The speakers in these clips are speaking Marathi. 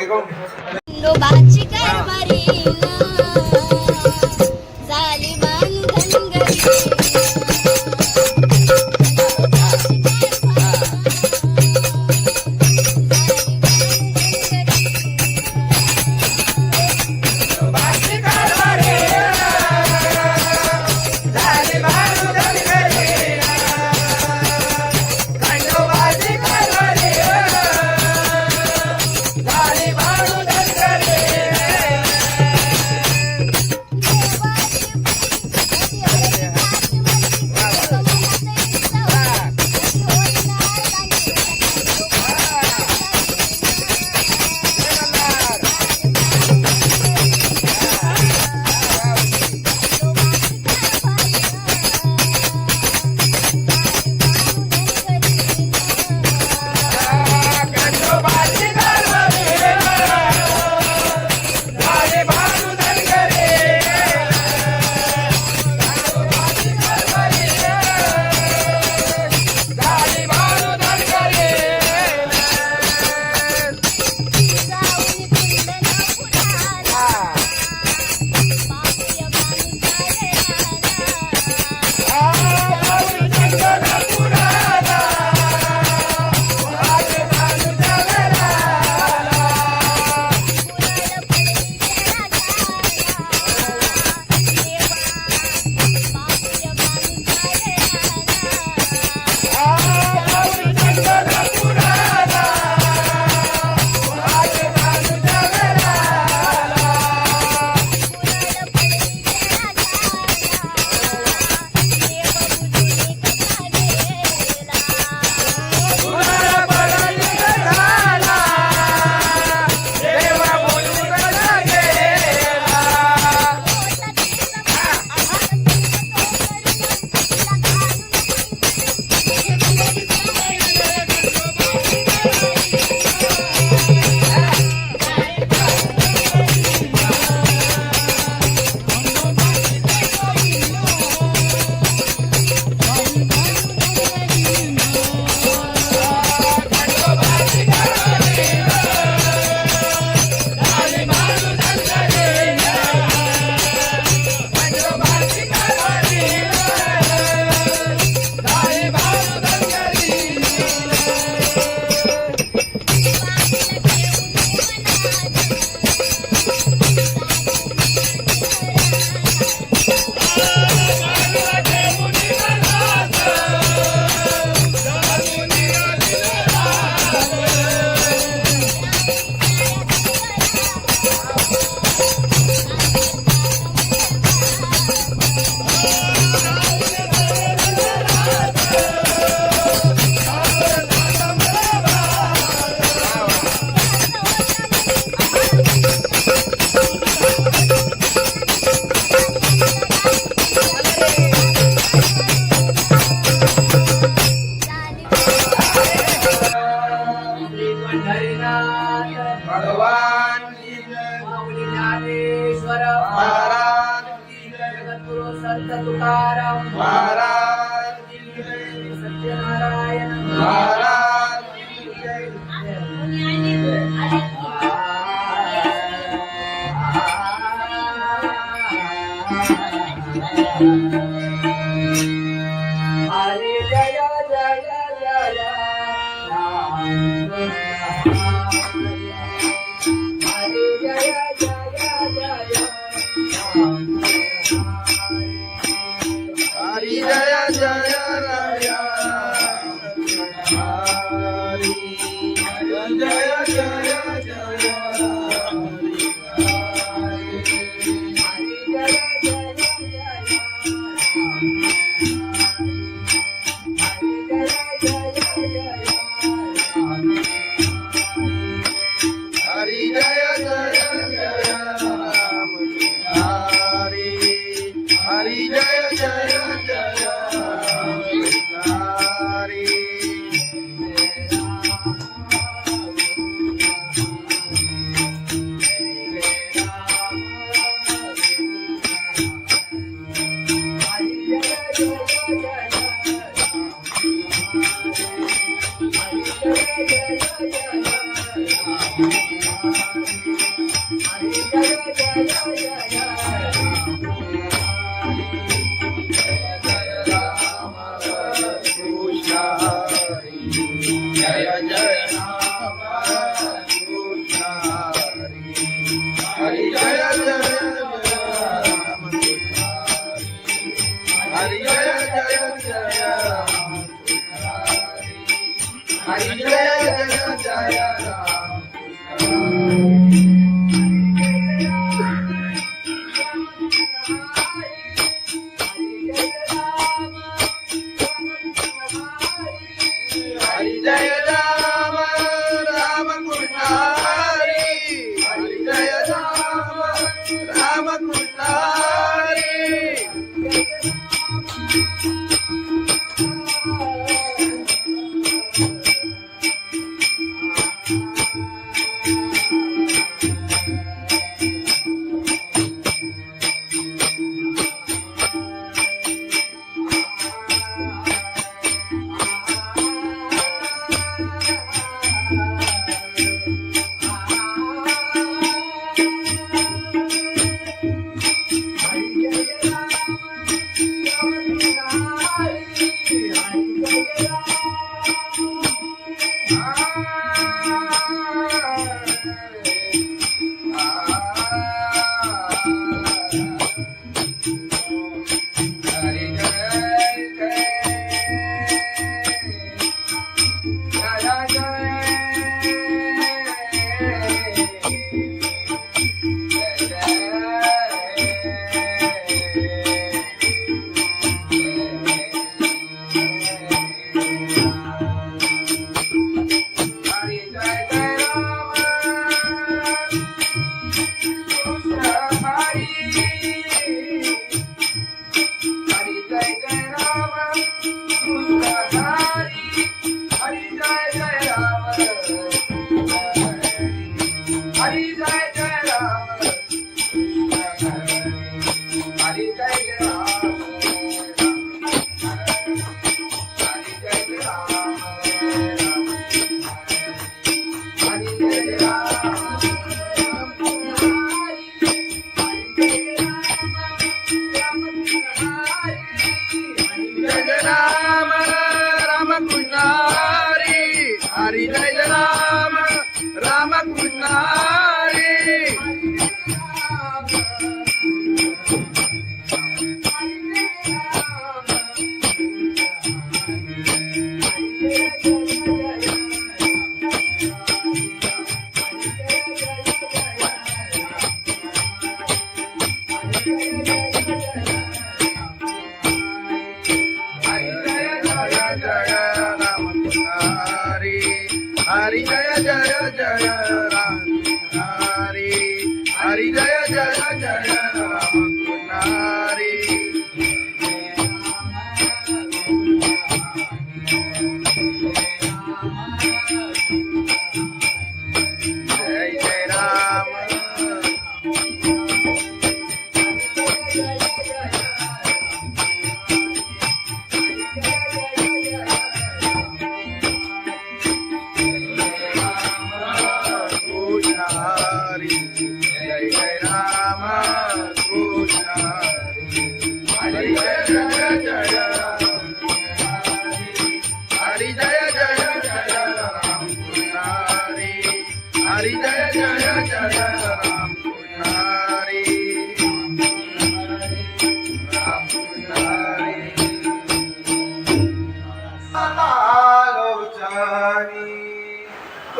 खंडोबाची कारभारी झाली बांधन गरी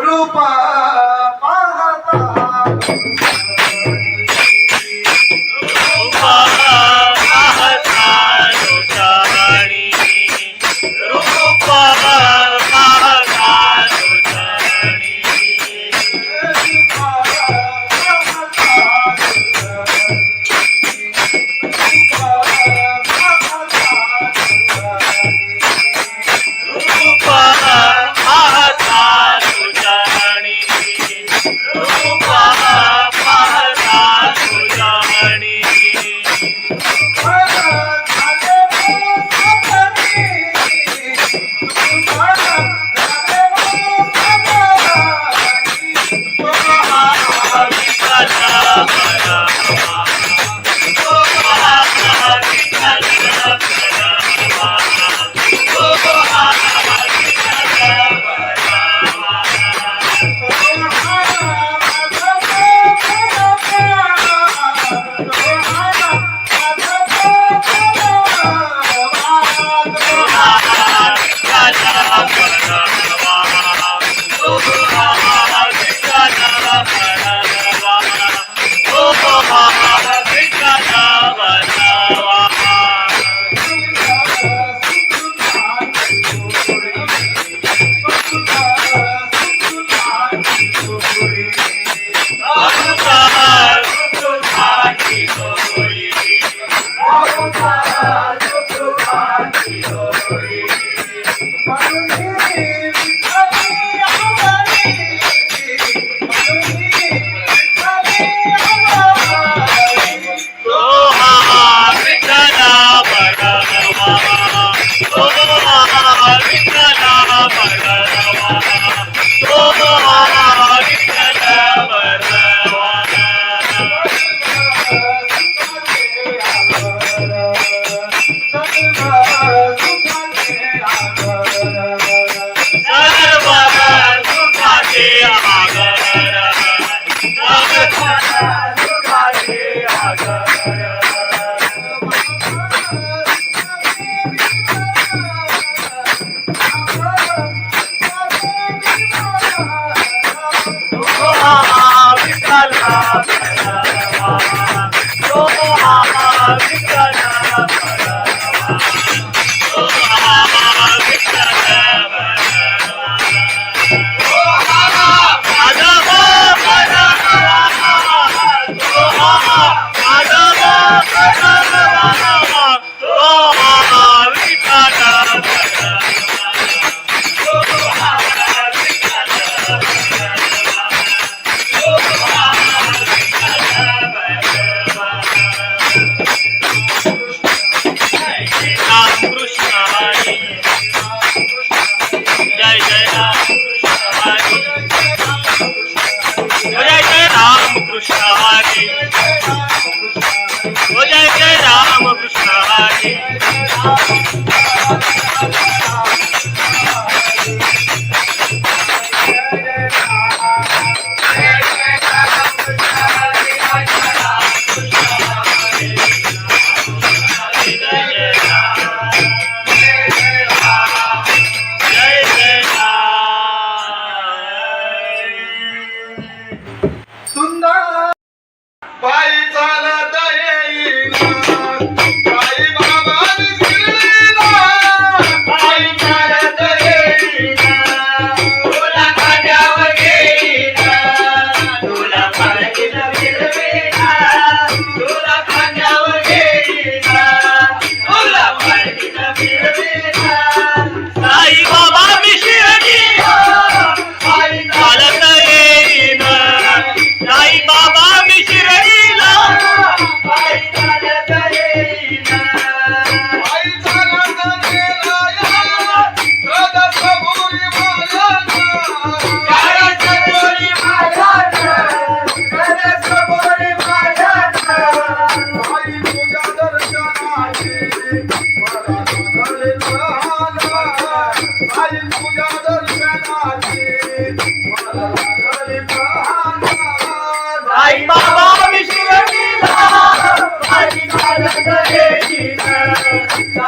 रूपा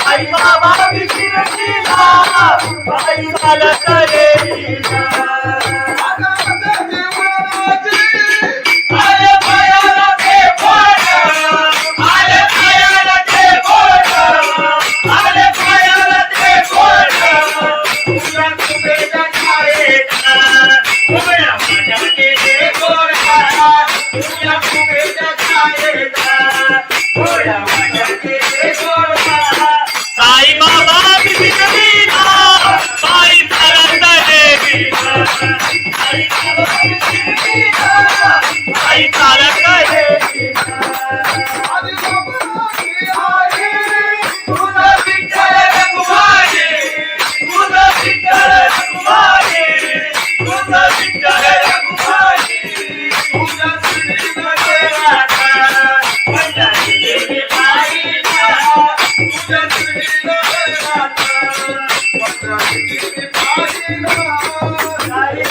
आई मला करे आई चालत गेली आधी बाबाची आई तुझं विठ्ठल रखुमाई तुझं विठ्ठल रखुमाई तुझं विठ्ठल रखुमाई तुझ्या श्रीनं पंढरीची पायीला तुझ्या श्रीनं पंढरीची पायीला आई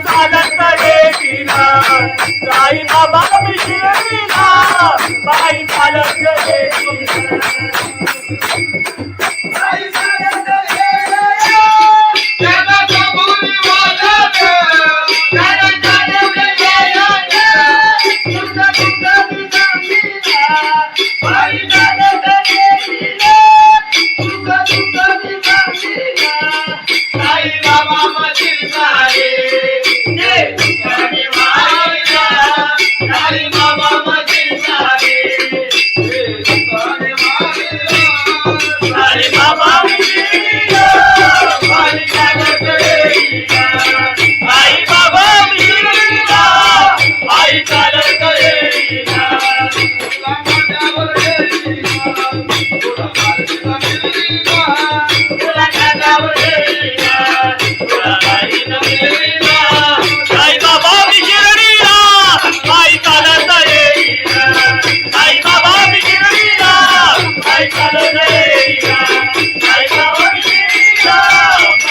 चालत गेलीला आई बाबा शिर्डीला आई चालत गेलीला आई चालत गेली जगाच्या भुवनी वाजत जगाच्या भुवनी वाजत तुझं तुझं दिसामीला आई चालत गेलीला तुझं तुझं दिसामीला आई बाबा मशील सारे जे तुझ्याने मायला आई बाबा मशील सारे आई बाबा मिशिरीला आई चालत गेलीला आई बाबा मिशिरीला आई चालत गेलीला तुला खांद्यावर गेलीला तुला बाईनं मिळलीला आई बाबा मिशिरीला आई चालत गेलीला आई बाबा मिशिरीला आई चालत गेलीला आई बाबा मिशिरीला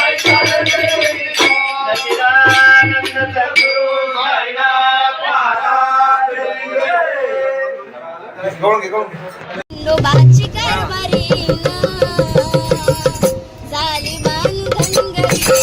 आई चालत गेलीला सच्चिदानंद सद्गुरु साईनाथ महाराज खंडोबाची कारभारी झाली बांधनगरी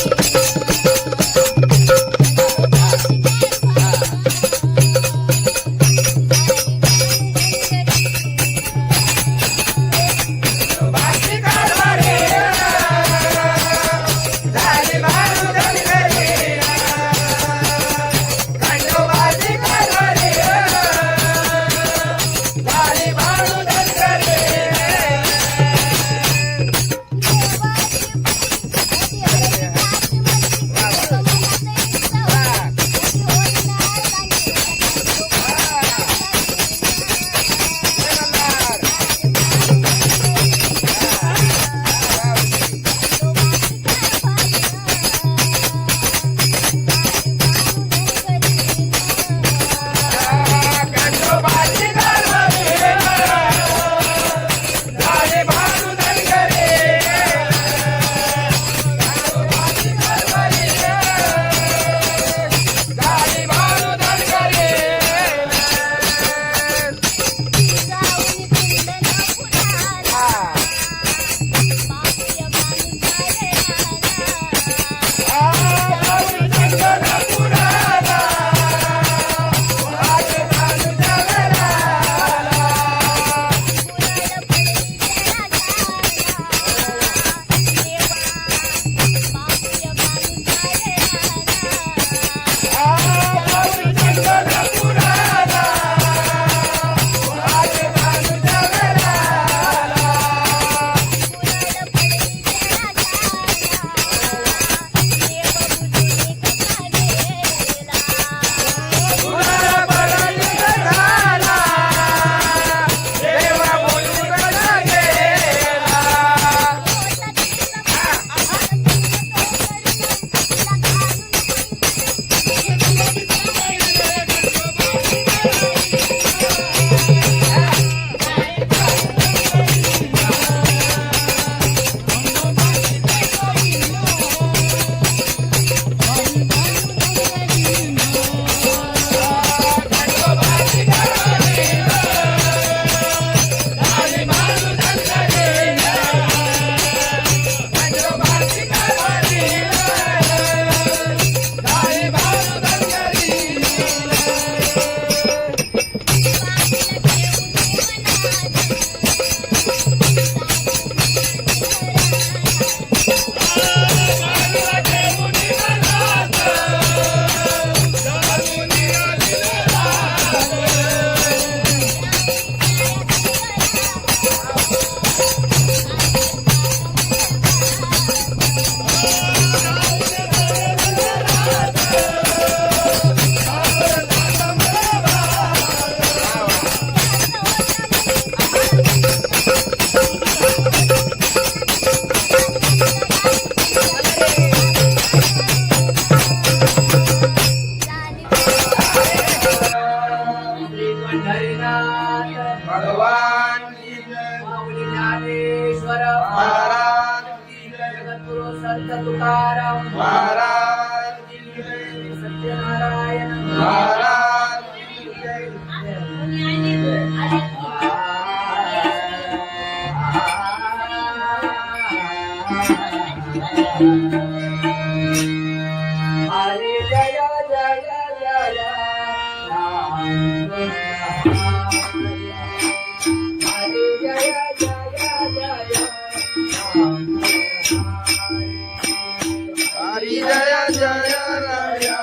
हरी जय जय राया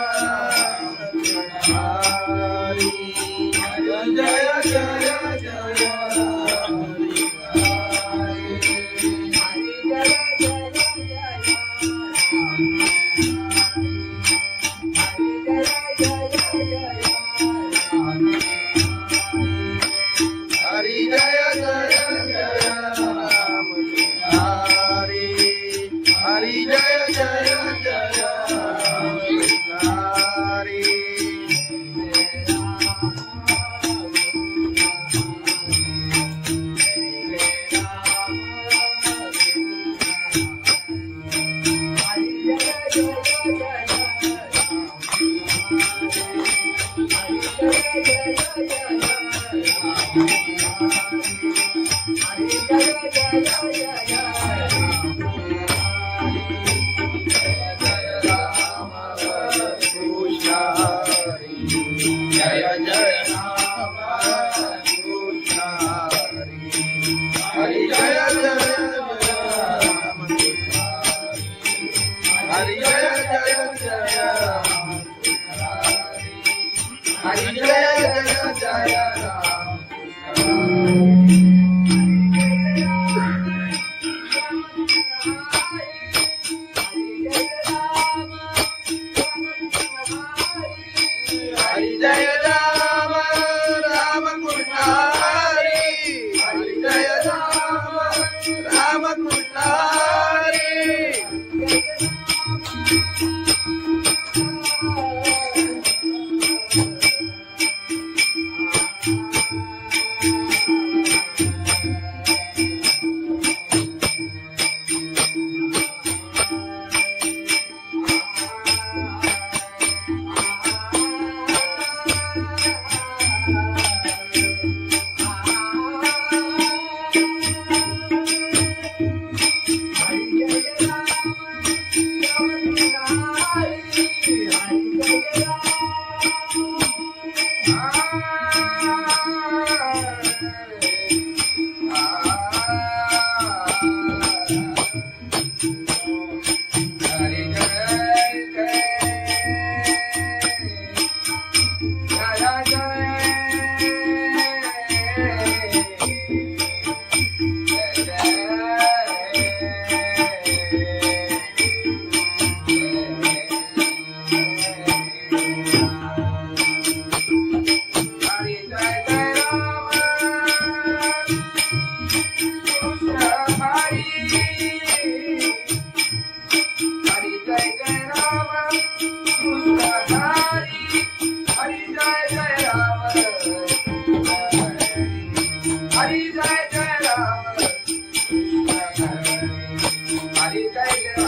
हरी जय जय जय हरी जय जय जय राम हरी हरी जय जय जय हरी जय जय राम कृष्ण हरि जय जय राम हरि जय जय जय राम हरि जय जय जय राम हरि जय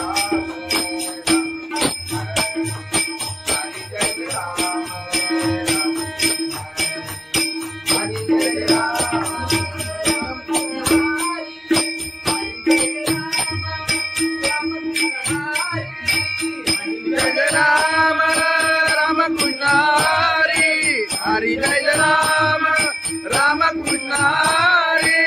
राम राम कृष्ण हरि हरि जय राम राम कृष्ण हरि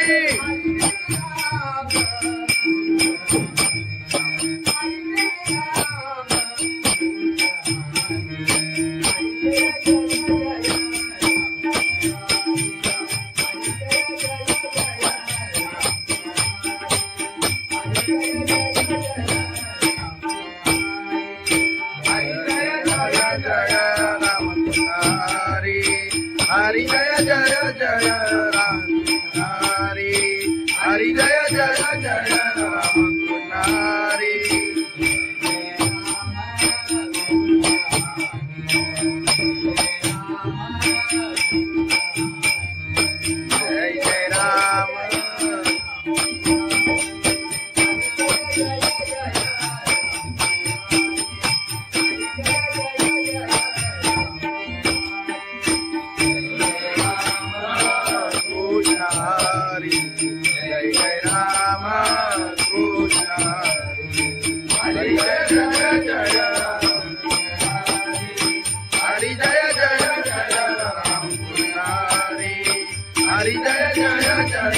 हरि जय राम राम कृष्ण हरि हरि जय जय जय राम हरि हरि जय जय जय राम हरि जय जय राम कृष्ण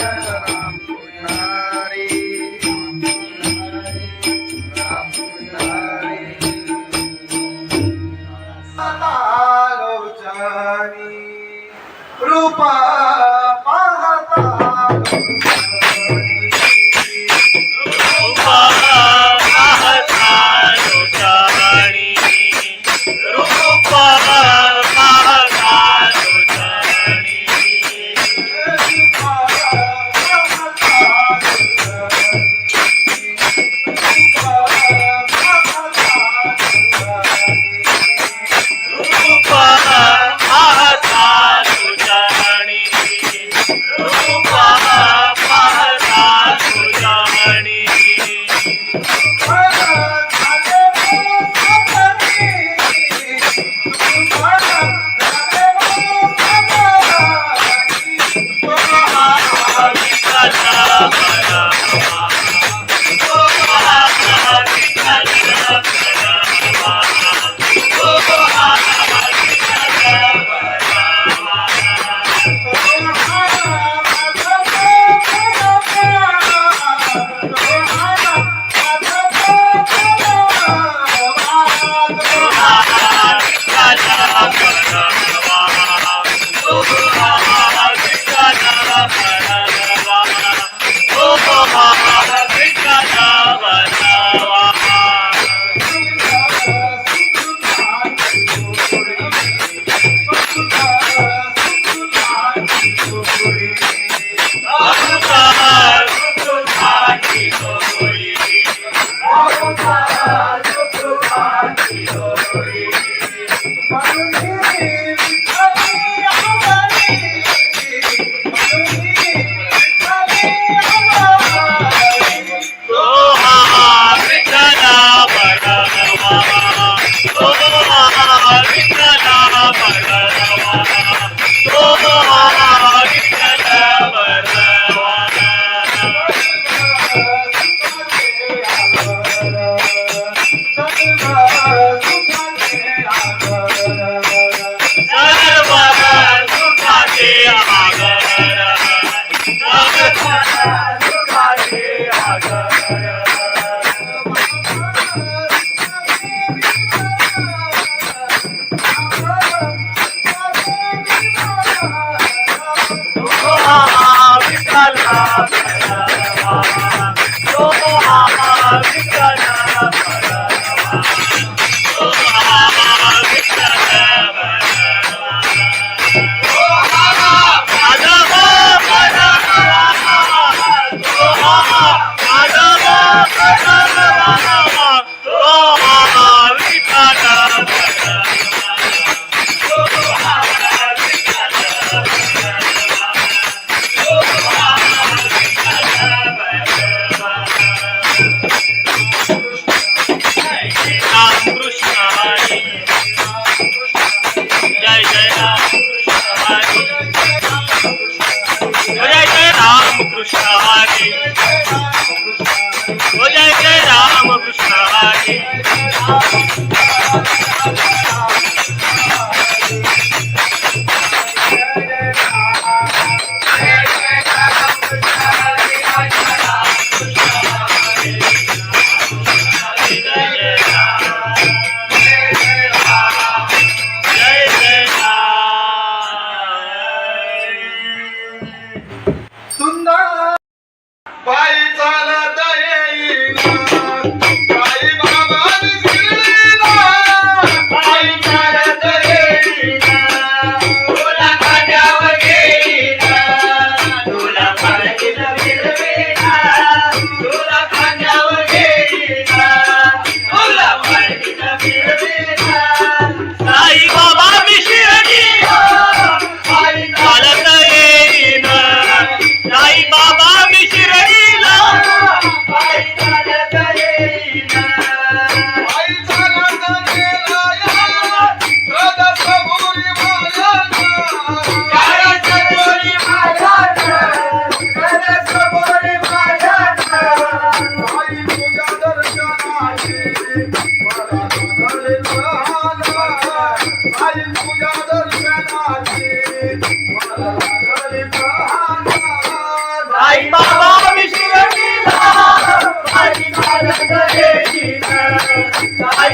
राम कृष्ण हरी राम कृष्ण हरी लोचनी रूपा पाहता रूपा पाहता लोचनी रूपा पाहता लोचनी रूपा पाहता लोचनी रूपा पाहता लोचनी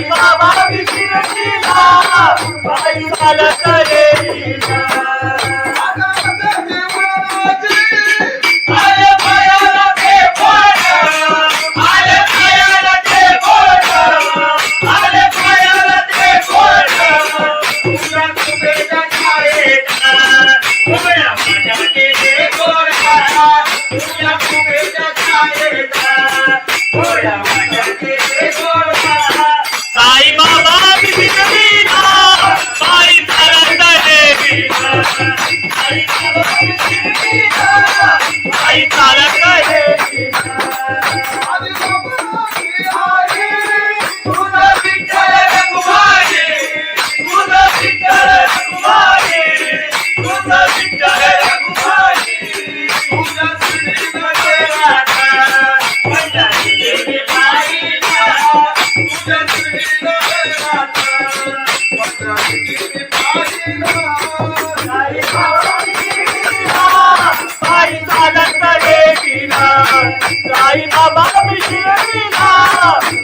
साई बाबा विशिरतीला पायी चालत येईना. आले पायाला ते बोट, आले पायाला ते बोट, आले पायाला ते बोट. तुझ्या कुबेच्या छायेचा, उभ्या माझ्याचे ते गोरा. तुझ्या कुबेच्या छायेचा, उभ्या माझ्याचे ते गोरा. साई बाबा विशिरतीला पायी चालत येईना. साई बाबा विशिरतीला पायी चालत येईना. तुझं विठ्ठल रघुमाई, तुझं विठ्ठल रघुमाई, तुझं विठ्ठल रघुमाई. तुझ्या श्रीनगरात पंढरी गेली पायीला. तुझ्या श्रीनगरात पंढरी गेली पायीला. साई बाबा विशिरतीला पायी चालत येईना. साई बाबा विशिरतीला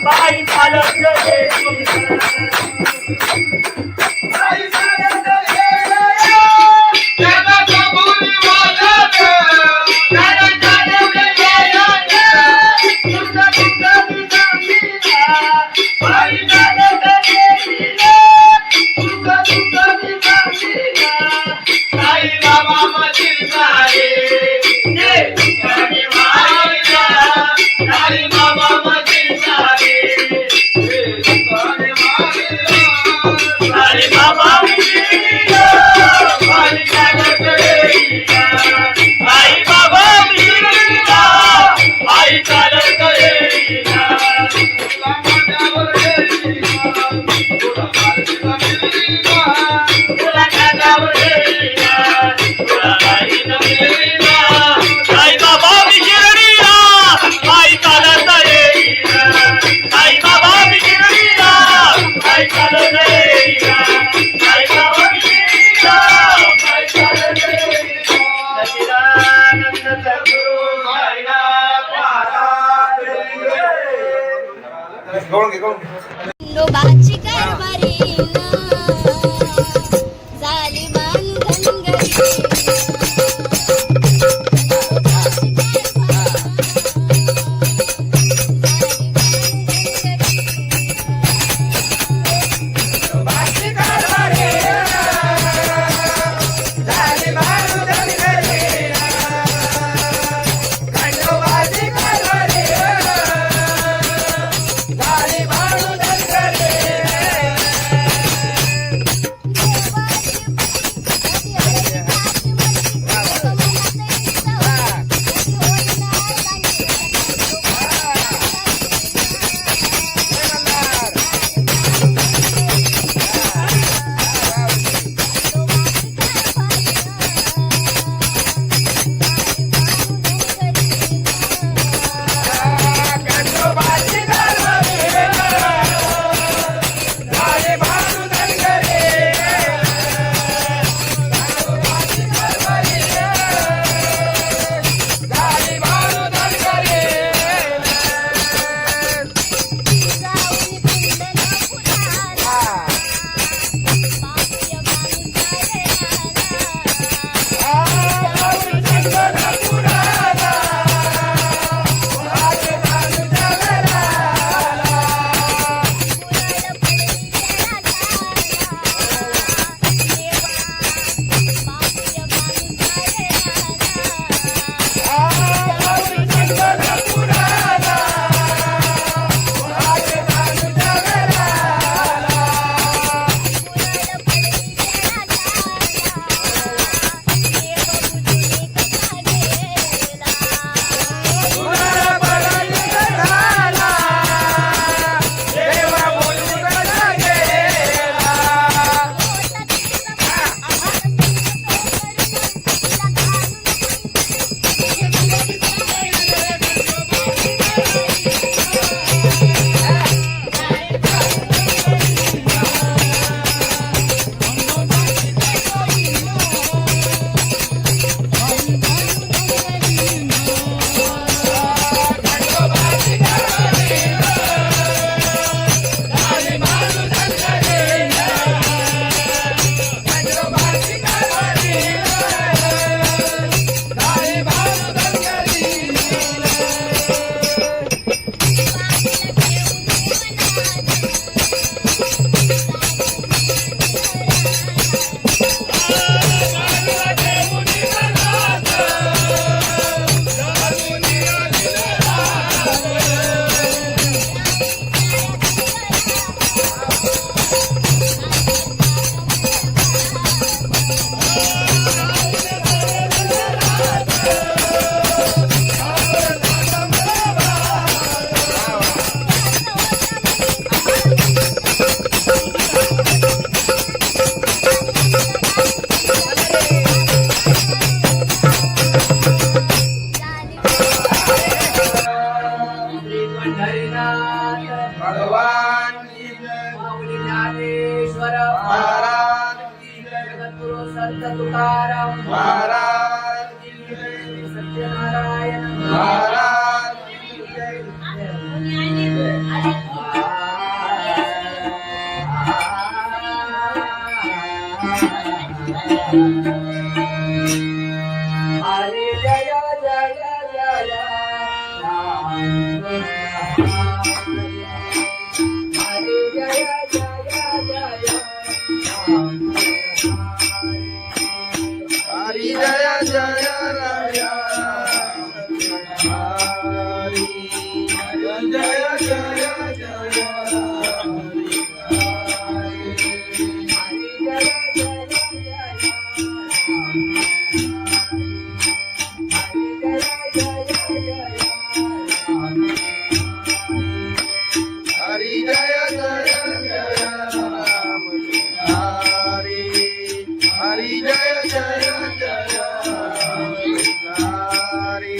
पायी चालत येईना. साई चालत येईना. त्याला कबुली वाजत, त्याला चालवलं येईना. तुझं तुझं विसामीला पायी चालत येईना. तुझं तुझं विसामीला साई बाबा मधील सारे ते तुझ्याने मायला. साई बाबा मधील सारे ते तुझ्याने मायला. साई बाबा विशिरतीला पायी चालत येईना. साई बाबा विशिरतीला पायी चालत येईना. तुला माझ्यावर येईना, तुला माझ्यावर येईना, तुला माझ्यावर येईना, तुला माझ्यावर येईना. साई बाबा विशिरतीला पायी चालत येईना. साई बाबा विशिरतीला पायी चालत येईना. साई बाबा विशिरतीला पायी चालत येईना. सच्चिदानंद सद्गुरु साईनाथ महाराज की जय. गवळण घे, गवळण घे. खंडोबाची कारभारी झाली मान धनगरी. खंडोबाची कारभारी झाली बाळू धनगरी. समर्थ तुकाराम महाराज की जय. सत्यनारायण महाराज की जय. हरे जय जय जय राम हरे जय जय जय राम हरी जय जय राय. हरी जय जय जय हरी जय जय जय राम. हरी हरी जय जय जय राम. हरी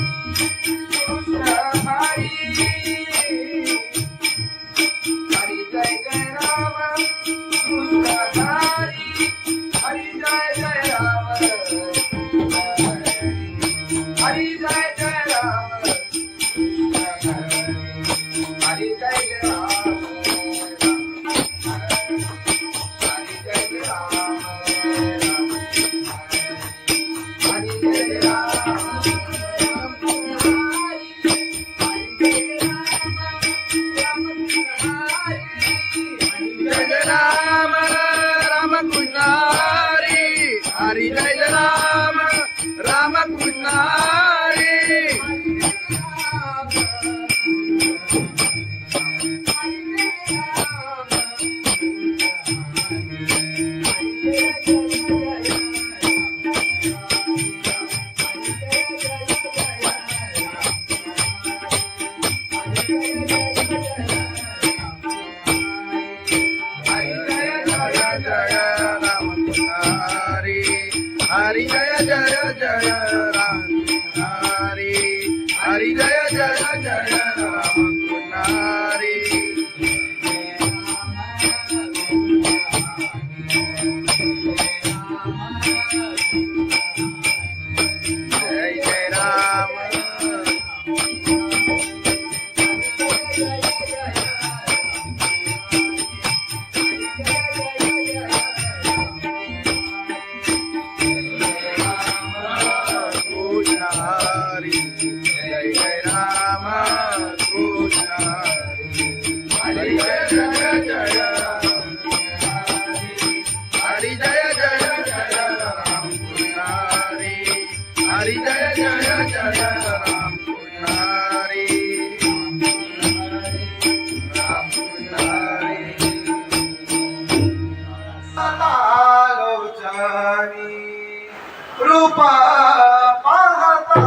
कृष्ण हरी जय जय राम कृष्ण हरी जय जय राम. हरी जय जय जय राम. हरी जय जय जय राम. हरी जय राम राम कृष्ण हरी. हरी जय राम राम कृष्ण हरी. हरि जय जय जय राम हरि हरि जय जय जय राम हरि जय जय राम हरी जय जय जय हरी जय जय जय राम कृष्ण हरी हरी जय जय जय राम कृष्ण हरी राम कृष्ण हरी आलोचनी रूपा पाहता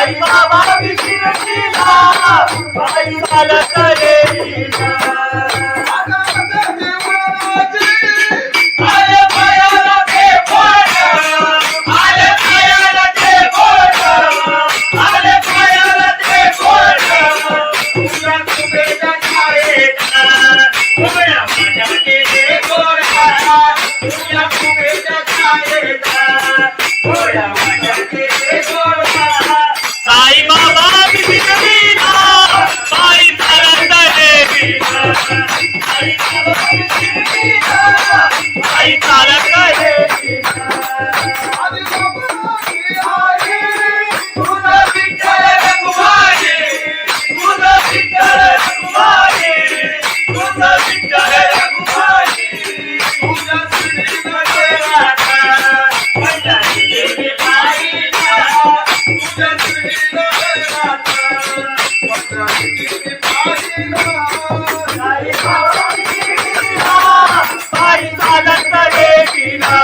आई बाबा विसरलीला बाई चालत येईना आले पायाला ते बोट आले पायाला ते बोट आले पायाला ते बोट तुला तुझ्या छायेचा उभ्या माझ्या केले गोरा तुला तुझ्या छायेचा उभ्या माझ्या केले गोरा साई बाबा विसरलीला बाई चालत येईना आई बाबा विसरलीला बाई चालत येईना तुझा विठ्ठल रघुमाई तुझा विठ्ठल रघुमाई तुझा विठ्ठल रघुमाई तुझ्या श्रीनगरात माझ्या देवी बाईला तुझ्या श्रीनगरात माझ्या देवी बाईला साई बाबा विसरलीला बाई चालत येईना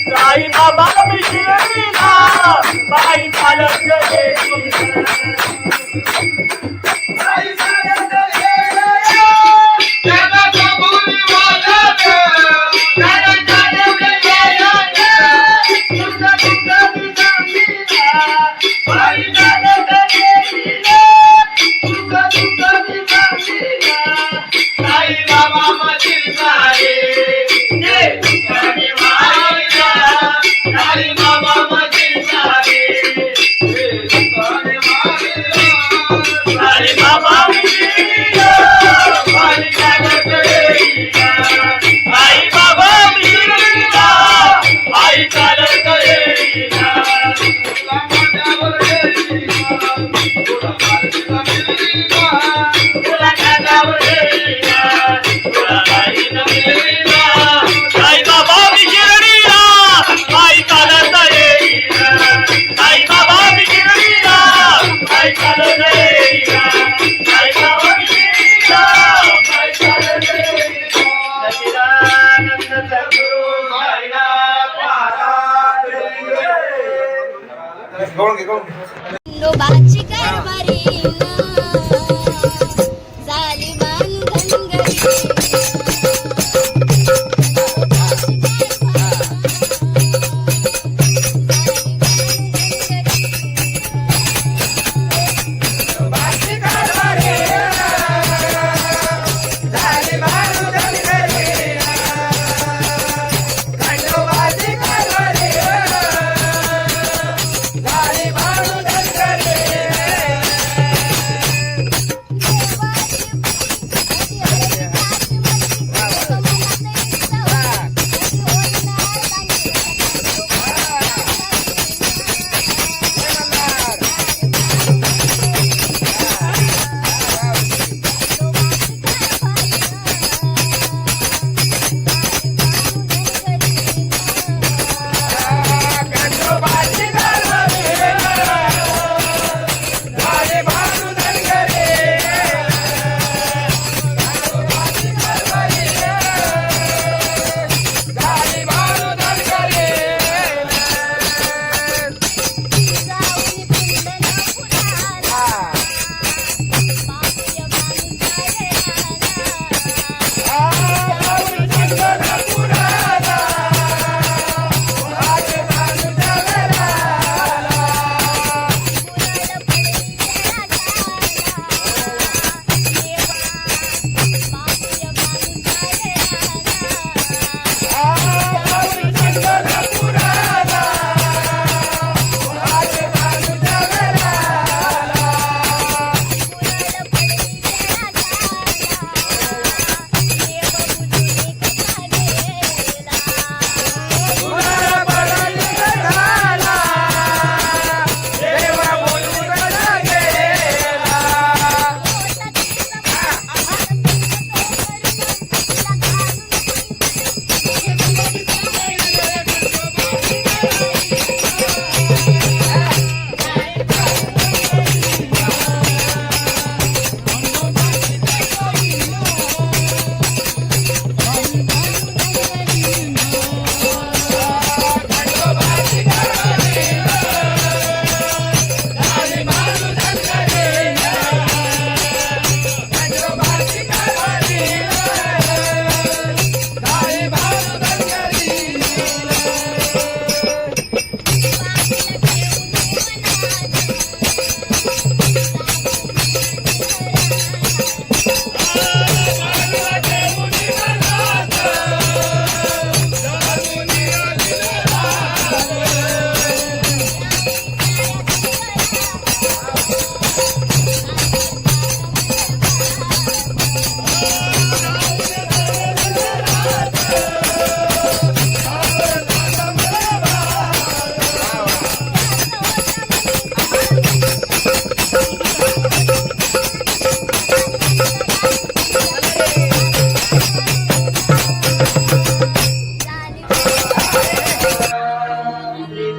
साई बाबा विसरलीला बाई चालत येईना बाई चालत येईना त्याला कबुली वाजत त्याला चालवलं येईना तुझा तुझा विसरलीला बाई चालत येईना तुझा तुझा विसरलीला साई बाबा मधील सारे जे तुझ्याने मारिला साई बाबा मधील सारे जे तुझ्याने मारिला साई बाबा विसरलीला बाई चालत येईना आई बाबा विसरलीला बाई चालत येईना तुला माझ्यावर येईना तुला माझ्यावर येईना तुला माझ्यावर येईना तुला बाईनं मिळवीना साई बाबा विसरलीला बाई चालत येईना साई बाबा विसरलीला बाई चालत येईना साई बाबा विसरलीला बाई चालत येईना सच्चिदानंद सद्गुरु साईनाथ महाराज खंडोबाची कारभारी झाली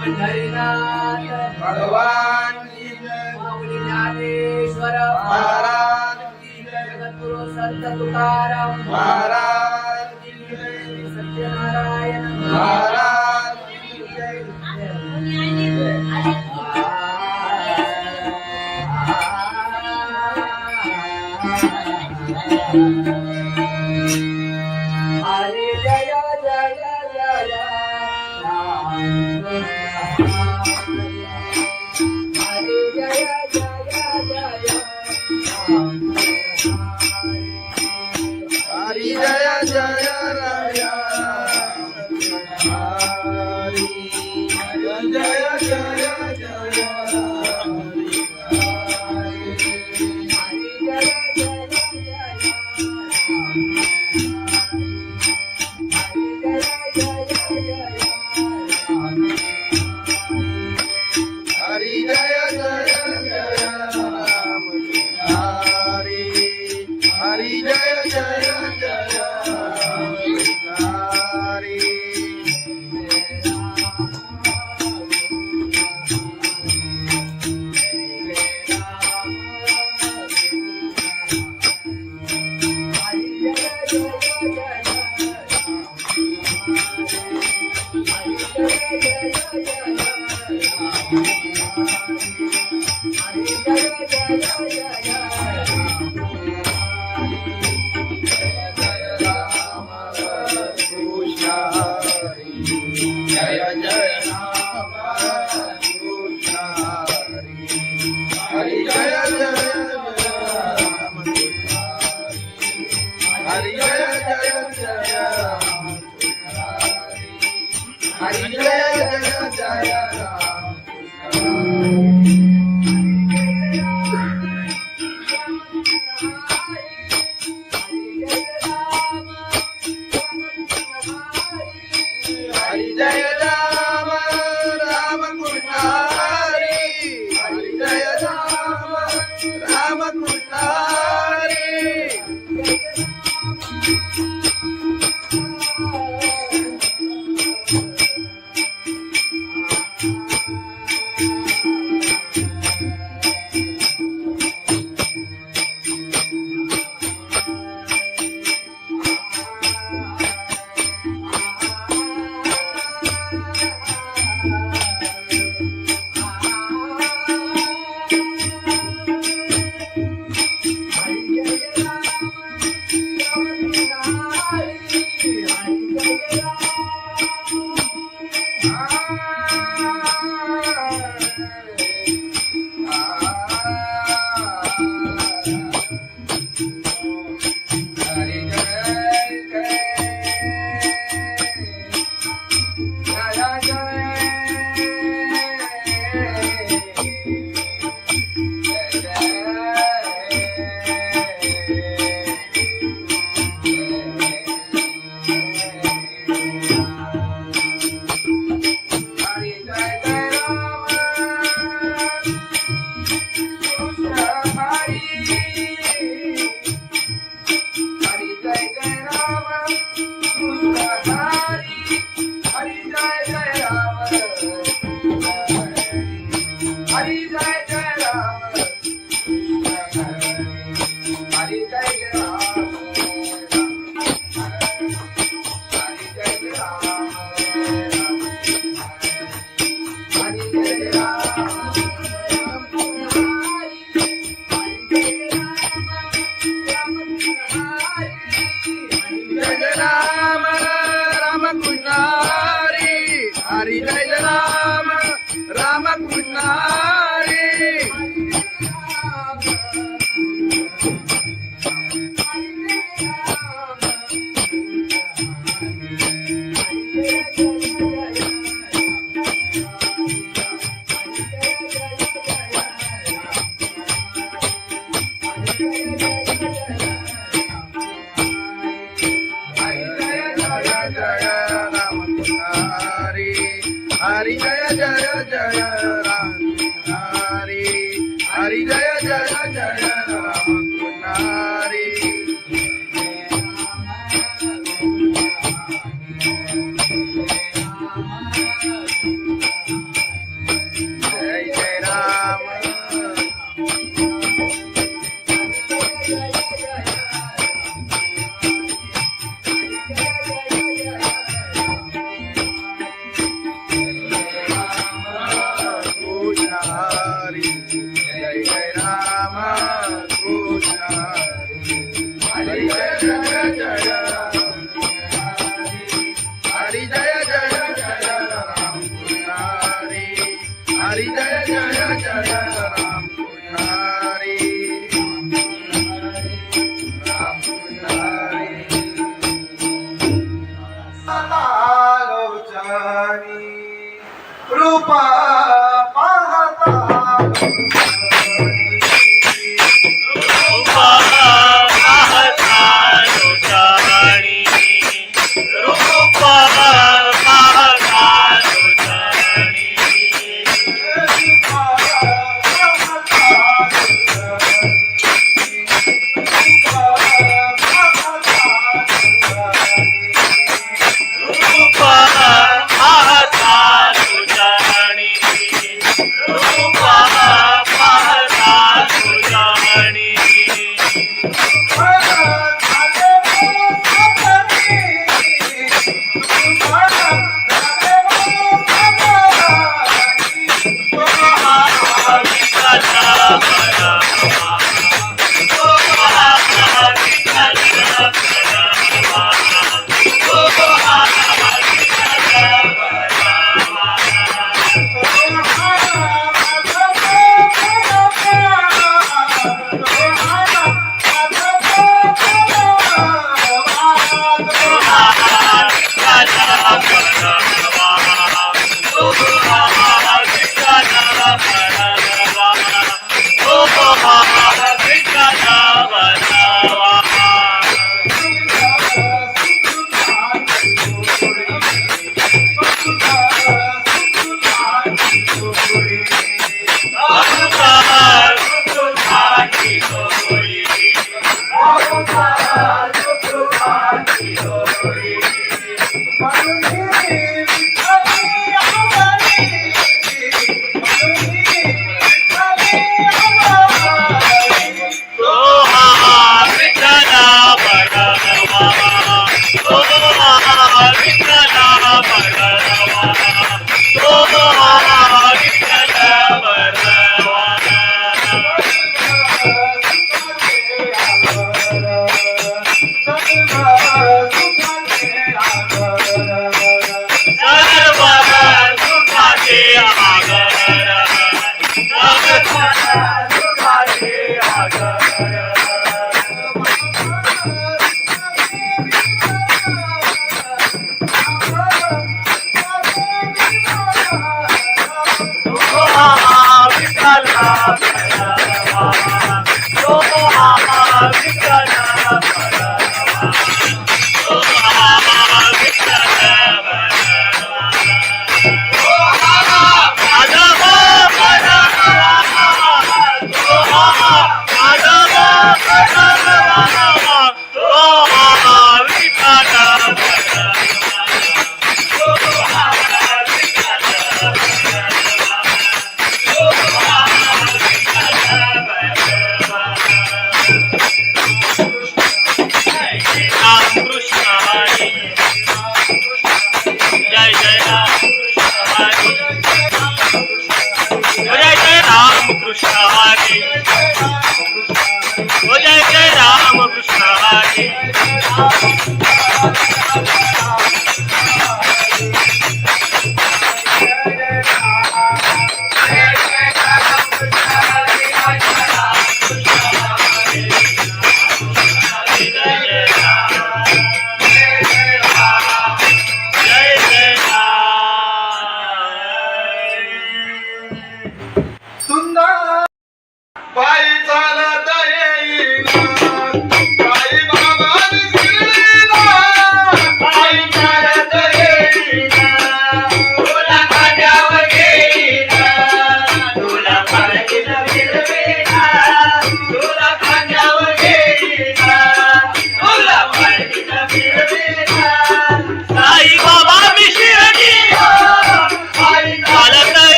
पंढरीनाथ भगवान की जय माऊली ज्ञानेश्वर महाराज की जय जगद्गुरु संत तुकाराम महाराज की जय सत्यनारायण महाराज की जय हरे जय जय जय राम हरे जय जय जय राम हरि जय जय राया हरि जय जय जय हरि जय जय जय राम हरि हरि जय जय जय हरि कृष्ण हरि जय जय राम कृष्ण हरि हरि जय जय राम हरि जय जय जय राम हरि जय जय जय राम हरि जय राम राम कृष्ण हरि हरि जय राम राम कृष्ण हरि हरि जय राम राम कृष्ण हरि हरि जय जय जय राम हरि हरि जय जय जय राम हरि हरी जय जय जय राम कृष्ण हरी राम कृष्ण हरी सतालोचनी रूपा पाहता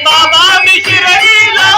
बाबा मी शिर्डीला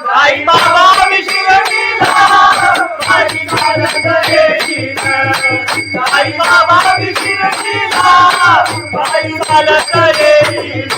साई बाबा विशिरशीला माझी मालक येईल साई बाबा विशिरशीला माझी मालक येईल